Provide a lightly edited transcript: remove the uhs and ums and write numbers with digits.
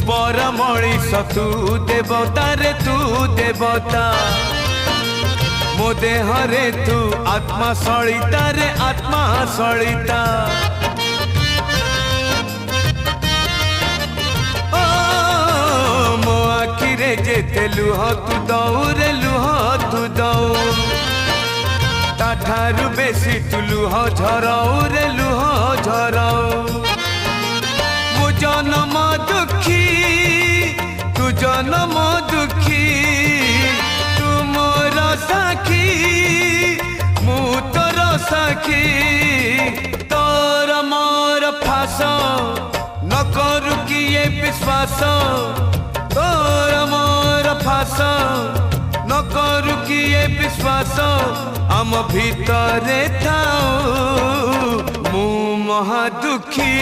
पर मणिष तू देवता रे तू देवता मो देह रे तू आत्मा सलिता रे आत्मा सलिता ओ मो आखि रे जेते लुह तू दऊ रे लुह तू दऊ ताठारु बेसी तू लुह झराऊ रे लुह झराऊ मो जन्म दुखी तू जन्म दुखी तू मोर साखी मु तोर साखी तोर मोर फास न करू किए विश्वास तोर मोर फास न करू किए विश्वास आम भितरे थाऊ मु महा दुखी।